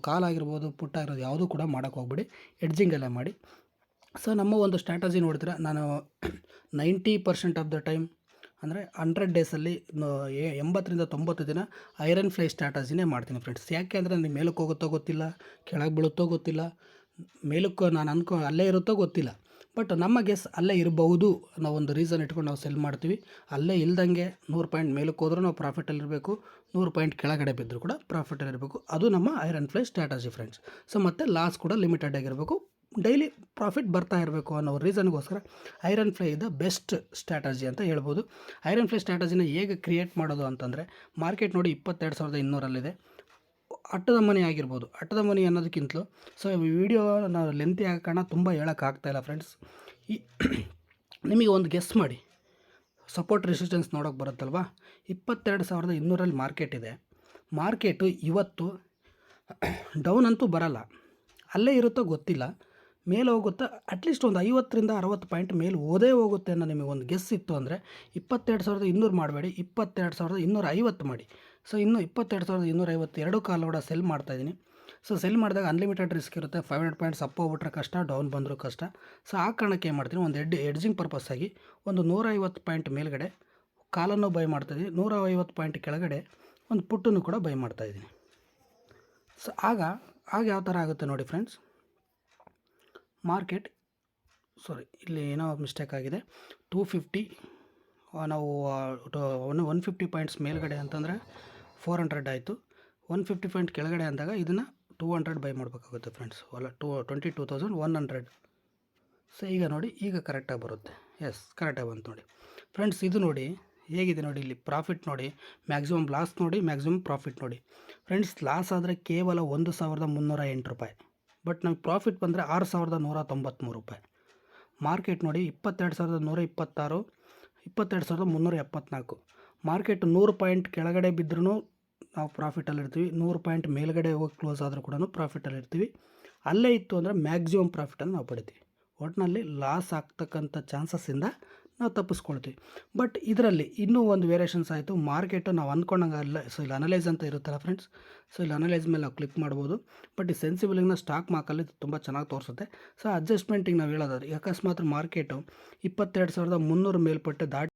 ಕಾಲ್ ಆಗಿರ್ಬೋದು, ಪುಟ್ ಆಗಿರೋದು ಯಾವುದೂ ಕೂಡ ಮಾಡೋಕ್ಕೆ ಹೋಗ್ಬಿಡಿ, ಎಡ್ಜಿಂಗೆಲ್ಲ ಮಾಡಿ. ಸೊ ನಮ್ಮ ಒಂದು ಸ್ಟ್ರಾಟಜಿ ನೋಡಿದ್ರೆ, ನಾನು 90% ಆಫ್ ದ ಟೈಮ್ ಅಂದರೆ 100 ಡೇಸಲ್ಲಿ 80 ರಿಂದ 90 ದಿನ ಐರನ್ ಫ್ಲೈ ಸ್ಟ್ರಾಟಜಿನೇ ಮಾಡ್ತೀನಿ ಫ್ರೆಂಡ್ಸ್. ಯಾಕೆ ಅಂದರೆ ನನಗೆ ಮೇಲಕ್ಕೆ ಹೋಗುತ್ತೋ ಗೊತ್ತಿಲ್ಲ, ಕೆಳಗೆ ಬೀಳುತ್ತೋ ಗೊತ್ತಿಲ್ಲ, ಮೇಲಕ್ಕೆ ನಾನು ಅಲ್ಲೇ ಇರುತ್ತೋ ಗೊತ್ತಿಲ್ಲ. ಬಟ್ ನಮ್ಮ ಗೆಸ್ ಅಲ್ಲೇ ಇರಬಹುದು ನಾವು ಒಂದು ರೀಸನ್ ಇಟ್ಕೊಂಡು ನಾವು ಸೆಲ್ ಮಾಡ್ತೀವಿ. ಅಲ್ಲೇ ಇಲ್ದಂಗೆ 100 ಪಾಯಿಂಟ್ ಮೇಲಕ್ಕೆ ಹೋದ್ರೂ ನಾವು ಪ್ರಾಫಿಟಲ್ಲಿರಬೇಕು, 100 ಪಾಯಿಂಟ್ ಕೆಳಗಡೆ ಬಿದ್ದರೂ ಕೂಡ ಪ್ರಾಫಿಟಲ್ಲಿರಬೇಕು. ಅದು ನಮ್ಮ iron fly strategy friends. So ಮತ್ತು ಲಾಸ್ ಕೂಡ ಲಿಮಿಟೆಡ್ ಆಗಿರಬೇಕು, ಡೈಲಿ ಪ್ರಾಫಿಟ್ ಬರ್ತಾ ಇರಬೇಕು ಅನ್ನೋ ರೀಸನ್ಗೋಸ್ಕರ iron fly the best strategy ಅಂತ ಹೇಳ್ಬೋದು. ಐರನ್ ಫ್ಲೈ ಸ್ಟ್ರಾಟಜಿನ ಹೇಗೆ ಕ್ರಿಯೇಟ್ ಮಾಡೋದು ಅಂತಂದರೆ, ಮಾರ್ಕೆಟ್ ನೋಡಿ 22,200 ಅಟ್ಟದ ಮನಿ ಆಗಿರ್ಬೋದು. ಅಟ್ಟದ ಮನಿ ಅನ್ನೋದಕ್ಕಿಂತಲೂ, ಸೊ ವಿಡಿಯೋ ನಾವು ಲೆಂತಿ ಆಗೋ ಕಾರಣ ತುಂಬ ಹೇಳೋಕ್ಕಾಗ್ತಾಯಿಲ್ಲ ಫ್ರೆಂಡ್ಸ್. ನಿಮಗೆ ಒಂದು ಗೆಸ್ ಮಾಡಿ, ಸಪೋರ್ಟ್ ರೆಸಿಸ್ಟೆನ್ಸ್ ನೋಡೋಕೆ ಬರುತ್ತಲ್ವ, 22,200 ಮಾರ್ಕೆಟ್ ಇದೆ. ಮಾರ್ಕೆಟು ಇವತ್ತು ಡೌನ್ ಅಂತೂ ಬರಲ್ಲ, ಅಲ್ಲೇ ಇರುತ್ತೋ ಗೊತ್ತಿಲ್ಲ, ಮೇಲೆ ಹೋಗುತ್ತಾ ಅಟ್ಲೀಸ್ಟ್ ಒಂದು 50 ರಿಂದ 60 ಪಾಯಿಂಟ್ ಮೇಲೆ ಓದೇ ಹೋಗುತ್ತೆ ಅನ್ನೋ ನಿಮಗೆ ಒಂದು ಗೆಸ್ ಇತ್ತು ಅಂದರೆ 22,200 ಮಾಡಬೇಡಿ, 22,250 ಮಾಡಿ. ಸೊ ಇನ್ನೂ 22,250 ಎರಡು ಕಾಲು ಕೂಡ ಸೆಲ್ ಮಾಡ್ತಾಯಿದ್ದೀನಿ. ಸೊ ಸೆಲ್ ಮಾಡಿದಾಗ ಅನ್ಲಿಮಿಟೆಡ್ ರಿಸ್ಕ್ ಇರುತ್ತೆ. 500 ಪಾಯಿಂಟ್ಸ್ ಅಪ್ ಹೋಗ್ಬಿಟ್ರೆ ಕಷ್ಟ, ಡೌನ್ ಬಂದರೂ ಕಷ್ಟ. ಸೊ ಆ ಕಾರಣಕ್ಕೆ ಏನು ಮಾಡ್ತೀನಿ, ಒಂದು ಎಡ್ಜಿಂಗ್ ಪರ್ಪಸ್ ಆಗಿ ಒಂದು 150 ಪಾಯಿಂಟ್ ಮೇಲ್ಗಡೆ ಕಾಲನ್ನು ಬೈ ಮಾಡ್ತಾಯಿದ್ದೀನಿ, 150 ಪಾಯಿಂಟ್ ಕೆಳಗಡೆ ಒಂದು ಪುಟ್ಟನ್ನು ಕೂಡ ಬೈ ಮಾಡ್ತಾಯಿದ್ದೀನಿ. ಸೊ ಆಗ ಯಾವ ಥರ ಆಗುತ್ತೆ ನೋಡಿ ಫ್ರೆಂಡ್ಸ್, ಮಾರ್ಕೆಟ್ ಇಲ್ಲಿ ಏನೋ ಮಿಸ್ಟೇಕ್ ಆಗಿದೆ. 250 ನಾವು 150 ಪಾಯಿಂಟ್ಸ್ ಮೇಲ್ಗಡೆ ಅಂತಂದರೆ 400 ಆಯಿತು. 150 ಪಾಯಿಂಟ್ ಕೆಳಗಡೆ ಅಂದಾಗ ಇದನ್ನು 200 ಬೈ ಮಾಡಬೇಕಾಗುತ್ತೆ ಫ್ರೆಂಡ್ಸ್, 22,100. ಸೊ ಈಗ ನೋಡಿ, ಈಗ ಕರೆಕ್ಟಾಗಿ ಬರುತ್ತೆ. ಎಸ್, ಕರೆಕ್ಟಾಗಿ ಬಂತು ನೋಡಿ ಫ್ರೆಂಡ್ಸ್. ಇದು ನೋಡಿ ಹೇಗಿದೆ ನೋಡಿ, ಇಲ್ಲಿ ಪ್ರಾಫಿಟ್ ನೋಡಿ, ಮ್ಯಾಕ್ಸಿಮಮ್ ಲಾಸ್ ನೋಡಿ, ಮ್ಯಾಕ್ಸಿಮಮ್ ಪ್ರಾಫಿಟ್ ನೋಡಿ ಫ್ರೆಂಡ್ಸ್. ಲಾಸ್ ಆದರೆ ಕೇವಲ 1,308 ರೂಪಾಯಿ, ಬಟ್ ನಮಗೆ ಪ್ರಾಫಿಟ್ ಬಂದರೆ 6,193 ರೂಪಾಯಿ. ಮಾರ್ಕೆಟ್ ನೋಡಿ 22,126, 22,374. ಮಾರ್ಕೆಟ್ 100 ಪಾಯಿಂಟ್ ಕೆಳಗಡೆ ಬಿದ್ದರೂ ನಾವು ಪ್ರಾಫಿಟಲ್ಲಿರ್ತೀವಿ, 100 ಪಾಯಿಂಟ್ ಮೇಲ್ಗಡೆ ಹೋಗಿ ಕ್ಲೋಸ್ ಆದರೂ ಕೂಡ ಪ್ರಾಫಿಟಲ್ಲಿರ್ತೀವಿ. ಅಲ್ಲೇ ಇತ್ತು ಅಂದರೆ ಮ್ಯಾಕ್ಸಿಮಮ್ ಪ್ರಾಫಿಟನ್ನು ನಾವು ಪಡಿತೀವಿ. ಒಟ್ಟಿನಲ್ಲಿ ಲಾಸ್ ಆಗ್ತಕ್ಕಂಥ ಚಾನ್ಸಸ್ಸಿಂದ ನಾವು ತಪ್ಪಿಸ್ಕೊಳ್ತೀವಿ. ಬಟ್ ಇದರಲ್ಲಿ ಇನ್ನೂ ಒಂದು ವೇರಿಯೇಷನ್ಸ್ ಆಯಿತು. ಮಾರ್ಕೆಟು ನಾವು ಅಂದ್ಕೊಂಡಂಗೆ ಅಲ್ಲ. ಸೊ ಇಲ್ಲಿ ಅನಲೈಸ್ ಅಂತ ಇರುತ್ತಲ್ಲ ಫ್ರೆಂಡ್ಸ್, ಸೊ ಇಲ್ಲಿ ಅನಲೈಸ್ ಮೇಲೆ ನಾವು ಕ್ಲಿಕ್ ಮಾಡ್ಬೋದು. ಬಟ್ ಈ ಸೆನ್ಸಿಬಲಿಂಗ್ನ ಸ್ಟಾಕ್ ಮಾರ್ಕಲ್ಲಿ ತುಂಬ ಚೆನ್ನಾಗಿ ತೋರಿಸುತ್ತೆ. ಸೊ ಅಡ್ಜಸ್ಟ್ಮೆಂಟಿಗೆ ನಾವು ಹೇಳೋದಾದ್ರೆ, ಅಕಸ್ಮಾತ್ ಮಾರ್ಕೆಟು 22,300 ಮೇಲ್ಪಟ್ಟು ದಾಟಿ